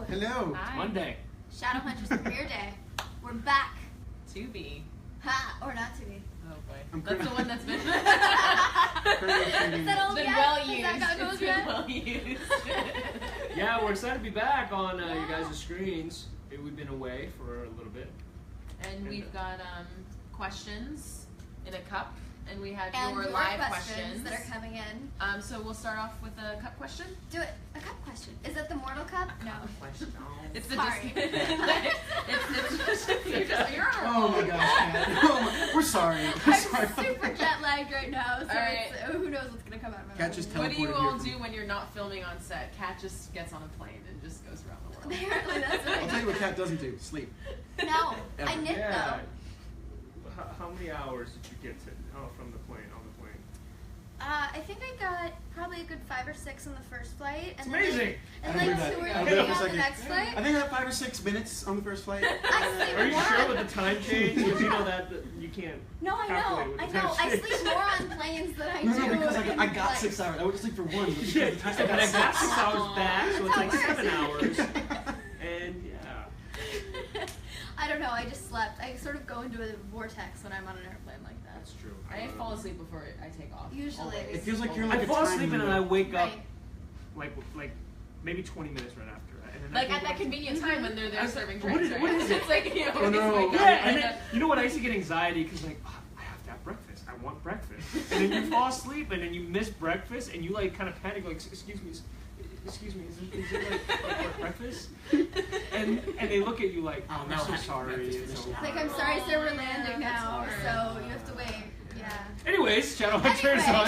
Hello. Hi. Monday. Shadowhunters premiere day. We're back. To be. Ha! Or not to be. Oh boy. I'm That's the one that's been, Is that old been yet? well Is used. that got It's old been yet? well used. Yeah, we're excited to be back on you guys' screens. We've been away for a little bit. And we've got questions in a cup, and we had And your more live questions that are coming in. So we'll start off with a cup question. Do it. A cup question. Is it the Mortal Cup? No. Question. It's the Sorry. you're on a Oh roll. my gosh, Kat. Oh my, we're sorry. We're sorry. I'm super jet lagged right now, so Alright. who knows what's gonna come out of my Kat mouth. just What do you teleported all here do from- when you're not filming on set? Kat just gets on a plane and just goes around the world. Apparently that's what I'll tell you what Kat doesn't do. Sleep. No, I Ever. knit Yeah. though. How many hours did you get to from the plane on the plane? I think I got probably a good 5 or 6 on the first flight. It's And amazing. Then, I like, believe that. 2 or I 3 believe that for a on the second. next flight. I think I had 5 or 6 minutes on the first flight. I sleep Are you more sure on- with the time change? Because you know that you can't. No, I calculate know. with I the know. time I change. sleep more on planes than I No, do. no, because I in got flights. 6 hours. I would sleep for 1. But Yeah, because of the time, but I got 6 Aw. hours back, so it's like That's how 7 it hours. works. And yeah. I don't know. I just slept. I sort of go into a vortex when I'm on an airplane like that. That's true. I fall asleep before I take off. Usually. Always. It feels like you're I like a fall time asleep and then I limbo. wake up Right. like maybe 20 minutes right after. And then I Like think at that about- convenient time when they're there serving What drinks, is- right? what is it? It's like, you know, Oh, when no. you wake up, Yeah, and you then you know what? I used to get anxiety because like oh, I have to have breakfast. I want breakfast, and then you fall asleep and then you miss breakfast and you like kind of panic like excuse me, is it like breakfast? And they look at you like Oh, I'm no, so I have to sorry. breakfast It's finish so it. Like, hard. I'm sorry, sir, we're yeah, landing now, that's so hard. you have to wait. Yeah. Anyways, Shadowhunters Anyway, on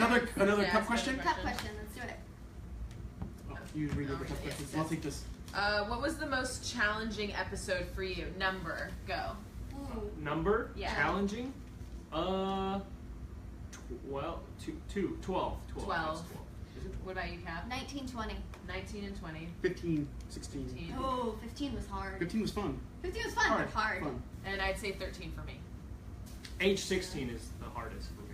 Shadowhunters. today. Another Yeah, cup question. Cup question. Let's do it. You read the cup Yes, questions. yes. I'll take this. What was the most challenging episode for you? Number, go. Ooh. Number Yeah. challenging. 12. 12. That's 12. Is it? What about you, Cap? 1920. 19 and 20. 15, 16. 15. Oh, 15 was hard. 15 was fun. 15 was fun, but hard. Fun. And I'd say 13 for me. Age 16 is the hardest for me.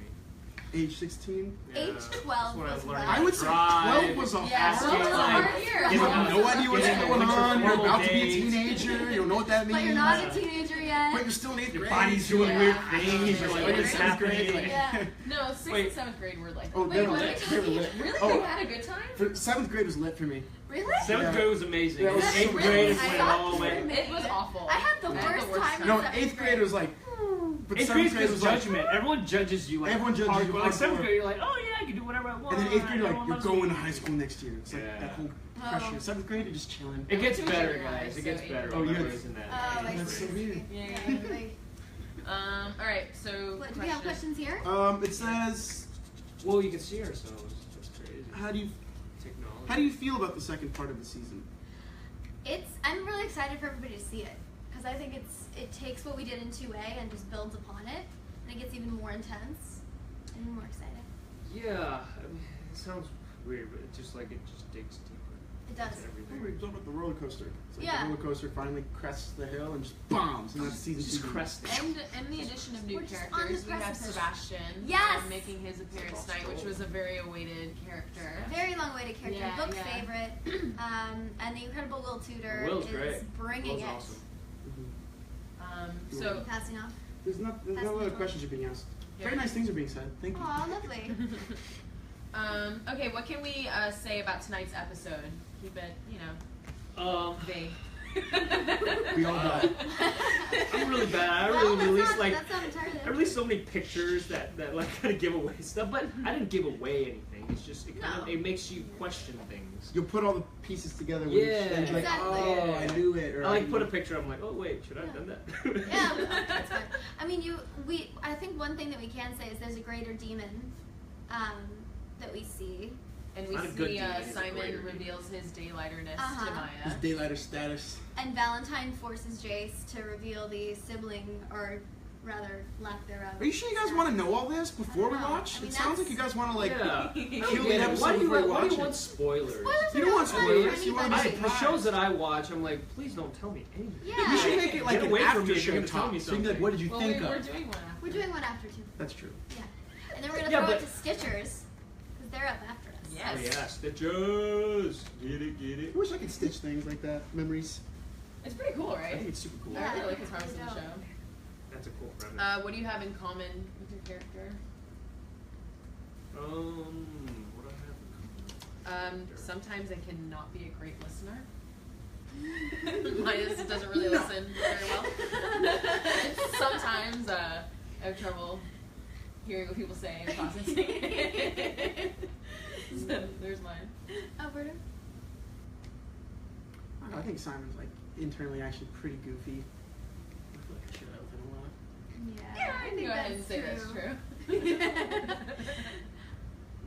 Age 16. Age that's 12 when I was learning rough. I would say drive. 12 was a Yeah, hard 12 was a time. hard year. You have no idea what's Getting going into on. You're formal about to be a dates. teenager. You don't know what that means. But you're not a teenager yet. But you're still in 8th Your grade. body's doing Yeah. weird things. You're like, Like, what is in 7th grade, happening? like- Yeah. No, 6th Wait. and 7th grade were like. Oh, Wait, they were what lit. are They were you lit. Really? Oh, You had a good time? for 7th grade was lit for me. Really? 7th grade was amazing. Yeah, it was 8th so grade is good. when I all thought my. you were It was awful. I had the I had the worst worst time. time. No, in 8th grade was like. But 8th 7th grade grade is was like. judgment. Everyone judges you like Everyone judges you hardcore. Like 7th hardcore. grade, you're like, oh yeah, I can do whatever I want. And then 8th grade, you're Everyone like, loves you're going me. to high school next year. It's like Yeah. that whole Oh. pressure. 7th grade, you're just chilling. It gets Two better, junior guys. highs, It gets so better. Oh, when you I had- was in that. Oh, I That's see. so weird. Yeah. Really. Alright, so. What, do we have questions here? It says, Well, you can see ourselves. That's crazy. how do you Technology. feel about the second part of the season? I'm really excited for everybody to see it because I think it takes what we did in 2A and just builds upon it, and it gets even more intense and even more exciting. Yeah, I mean, it sounds weird, but it just digs deeper. It does. into Oh, everything. we talked about the roller coaster. It's like Yeah. the roller coaster finally crests the hill and just bombs, and that's season Just 2. cresting. And the addition of new We're just on the characters, we have precipice. Sebastian Yes! making his appearance tonight, which was a very awaited character. Very long-awaited character, Yeah, book yeah. favorite, and the incredible Will Tudor Will's is great. bringing Will's it. awesome. So, Passing off. There's not a lot of questions are being asked. Very Yeah. nice things are being said. Thank you. Aw, lovely. okay, what can we say about tonight's episode? Keep it, vague. We all got. I'm really bad. I Well, really released that's not entirely. I released so many pictures that like kind of give away stuff, but I didn't give away anything. It's just No. it makes you question things. You'll put all the pieces together. When Yeah. and you're like, Exactly. oh, I knew it. Or I like put a picture. I'm like, oh wait, should I have Yeah. done that? Yeah, that's fine. I mean, I think one thing that we can say is there's a greater demon that we see. And we Not a good see demon, he's a Simon greater demon. reveals his daylighterness to Uh-huh. His Maya. daylighter status. And Valentine forces Jace to reveal the sibling, or rather, lack thereof. Are you sure you guys want to know all this before we I don't know. watch? I mean, it sounds like that's- you guys want to like. yeah. Kill the Yeah, episode why do you before you why do watch you it. want spoilers? Spoilers You are don't not want fun spoilers, for you want anybody. to The shows that I watch, I'm like, please don't tell me anything. Yeah. You should make it like Get an away from after me if show you're gonna tell talk. me So you can be like, something. what did you Well, think we're of? doing one after. We're doing one after too. That's true. Yeah. And then we're gonna Yeah, throw but- it to Stitchers, because they're up after us. Yes. Oh yeah, stitches. Get it, get it. I wish I could stitch things like that. Memories. It's pretty cool, I right? think it's super cool. I really like his promise in the show. That's a cool premise. What do you have in common with your character? What do I have? Sometimes I cannot be a great listener. Linus doesn't really listen very well. Sometimes I have trouble hearing what people say and processing. So there's mine. Alberto? I don't know, I think Simon's like internally actually pretty goofy. I feel like I share that with him a lot. Yeah, I can go ahead and say that's true.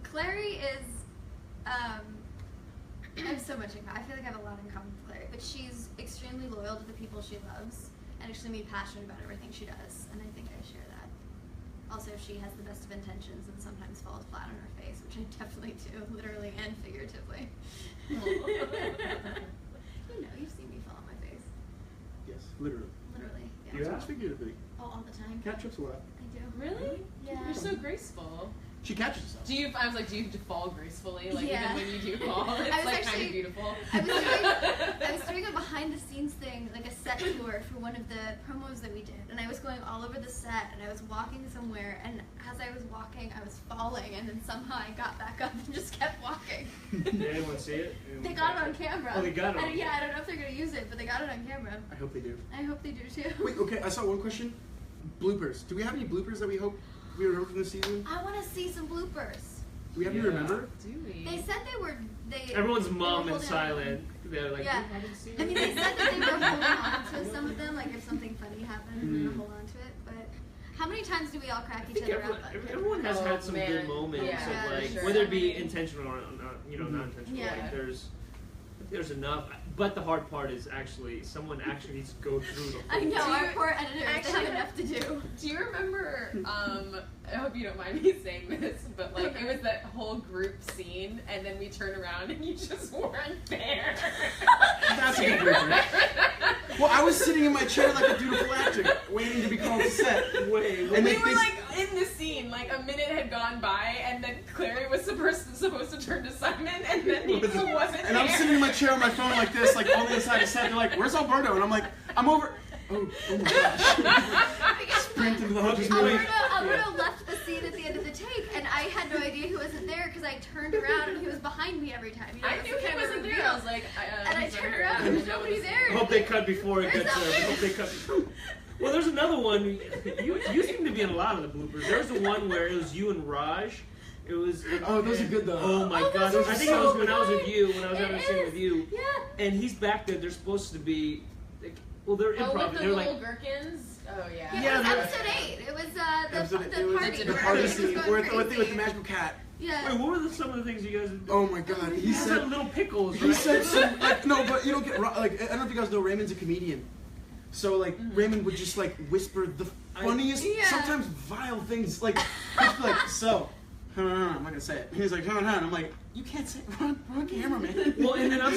Clary is, I have so much in common. I feel like I have a lot in common with Clary, but she's extremely loyal to the people she loves and extremely passionate about everything she does, and I think I share that. Also, she has the best of intentions and sometimes falls flat on her face, which I definitely do, literally and figuratively. You know, you've seen me fall on my face. Yes, literally. Literally, yeah. Yeah. Sometimes figuratively. Oh, all the time. Cat trips a lot. I do. Really? Yeah. You're so graceful. She catches herself. Do you? I was like, do you fall gracefully? Like Yeah. even when you do fall, I it's was like kind actually- of beautiful. I was doing a behind the scenes thing, like a set tour for one of the promos that we did, and I was going all over the set, and I was walking somewhere, and as I was walking, I was falling, and then somehow I got back up and just kept walking. Did anyone see it? They got it on camera. Oh, they got it on Yeah, I don't know if they're gonna use it, but they got it on camera. I hope they do. I hope they do too. Wait, okay, I saw one question. Bloopers. Do we have any bloopers that we hope we remember from this season? I want to see some bloopers. Do we have any Yeah. remember? Do we? They said they were. Everyone's they were mum and holding silent. They're like, Yeah. "We haven't seen I mean, it." they said that they were holding on to some of them, like if something funny happened, we would hold on to it. But how many times do we all crack I each think other up? everyone has Oh, had some man. good moments Yeah, of like, sure. whether it be intentional or not, not intentional. Yeah. Like there's enough. But the hard part is actually someone actually needs to go through the whole I know, Do our you- poor editors, they actually- have enough to do. Do you remember, I hope you don't mind me saying this, but like it was that whole group scene and then we turn around and you just weren't there. That's a good blooper. Well, I was sitting in my chair like a dutiful actor, waiting to be called to set. Wait, And We they- were they- like in the scene, like a minute had gone by and then Clary was supposed to turn to Simon and then he just wasn't And I'm there. sitting in my chair on my phone like this, like on the inside of set. They're like, "Where's Alberto?" And I'm like, "I'm over." Oh my gosh! Because Sprint into the hunter's movie. Alberto left the scene at the end of the take, and I had no idea he wasn't there because I turned around and he was behind me every time. You know, I it's knew the he kind of wasn't there. reveal. I was like, And I he's turned right around here. and there's nobody there. I hope they cut before it Where's gets there. I hope they cut. Well, there's another one. You seem to be in a lot of the bloopers. There's the one where it was you and Raj. It was. Oh, those are good though. Oh my Oh, god! those I are think so it was when I was with good. you. When I was It having a scene is. with you. Yeah. And he's back there. They're supposed to be. Like, well, they're Oh, improv. with the They're little like. gherkins? Oh, yeah. Yeah, Yeah, it was they're- episode 8. It was the It was party. the where party everything scene was going with the crazy. magical cat. Yeah. Wait, what were some of the things you guys? Oh my god! He You said said. little pickles. He Right? said some. Like, no, but you don't get like. I don't know if you guys know Raymond's a comedian. So like Raymond would just like whisper the funniest, Yeah. sometimes vile things. Like he'd be like, "So, I'm not gonna say it." He's like, and I'm like, "You can't say it. We're on camera, man." Well, and then I'm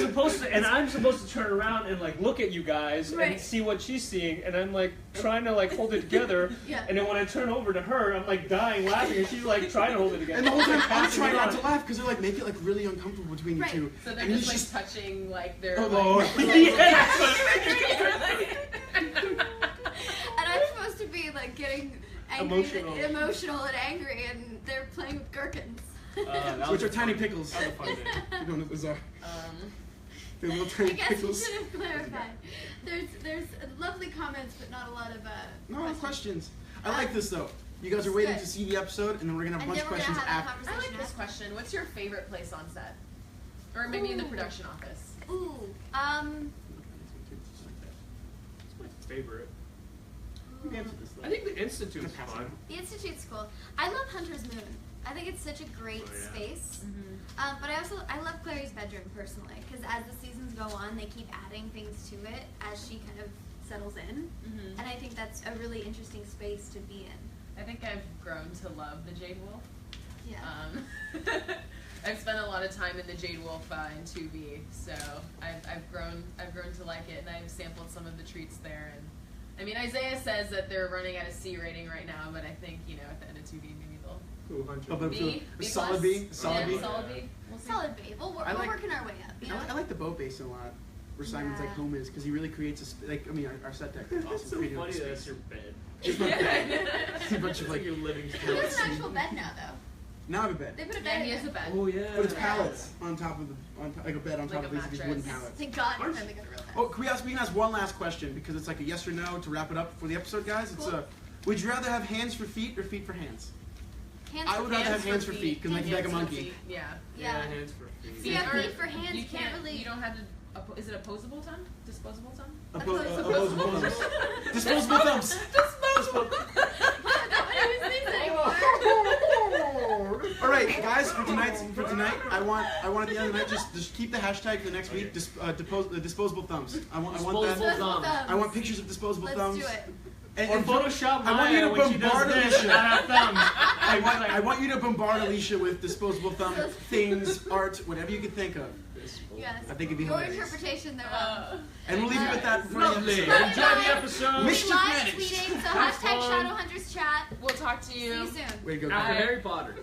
supposed to turn around and like look at you guys and Right. see what she's seeing, and I'm like trying to like hold it together. Yeah. And then when I turn over to her, I'm like dying laughing, and she's like trying to hold it together. And the whole time I'm Passing trying it not on. to laugh because they're like make it like really uncomfortable between Right. you two. So they're and just he's like touching like their Oh, like, Lord. Yeah, that's what- And I'm supposed to be like getting angry, emotional and angry, and they're playing with gherkins. that which was are a tiny fun- pickles. That was a fun day. You don't know what those are. Um, They're little I tiny guess pickles. we should have clarified. There's lovely comments, but not a lot of No questions. I like this though. You guys are It's waiting good. to see the episode, and then we're gonna have a And bunch then of we're gonna questions have after. that I conversation. like this question. What's your favorite place on set? Or maybe in the Ooh. production office? Ooh, It's my favorite. You can answer this though. I think the Institute's fun. the Institute's cool. I love Hunter's Moon. I think it's such a great Oh, yeah. space. Mm-hmm. But I love Clary's bedroom personally, because as the seasons go on, they keep adding things to it as she kind of settles in, Mm-hmm. and I think that's a really interesting space to be in. I think I've grown to love the Jade Wolf. Yeah. I've spent a lot of time in the Jade Wolf in 2B, so I've grown to like it, and I've sampled some of the treats there. And I mean, Isaiah says that they're running at a C rating right now, but I think at the end of 2B maybe Ooh, 100. Oh, but B? a B solid plus? B. Solid Yeah, B. solid B. We'll see. Solid B. We're I like- working our way up. You know? I like the boat basin a lot. Where Simon's like Yeah. home is because he really creates a like. I mean, our set deck is It's awesome. so creating funny a that that's space. your bed. It's my bed. It's a bunch It's of like like. your living He has space. an actual bed now, though. Now I have a bed. They put a Yeah, bed he in has a there. bed. Oh yeah. But it's pallets on top of like a bed on top Like of a these wooden mattress. pallets. Thank God we finally got a real bed. Oh, we can ask one last question because it's like a yes or no to wrap it up for the episode, guys. It's Cool. would you rather have hands for feet or feet for hands? Hands I for would rather have hands for feet because Hands makes you like a for monkey. feet. Yeah. Yeah. Hands for feet. See, yeah, Or feet for hands, you can't really. You don't have to. Is it opposable tongue? Disposable tongue? Opposable thumbs. Disposable thumbs. Disposable. Nobody uses these anymore. All right, guys. For tonight, I want at the end of the night just keep the hashtag for the next week. Disposable thumbs. I want Disposable that. thumbs. I want pictures of disposable Let's thumbs. do it. Or Photoshop I want you Maya to when she does bombard this Alicia. on her thumbs. I want you to bombard Alicia with disposable thumb things, art, whatever you can think of. Yes. I think it'd be Your hilarious. interpretation thereof. And we'll leave you with that for the Lovely. episode. Enjoy the episode. Mischief Live managed. tweeting, so Have hashtag fun. Shadowhunters chat. We'll talk to See you. you soon. Way to go, After guys. Harry Potter.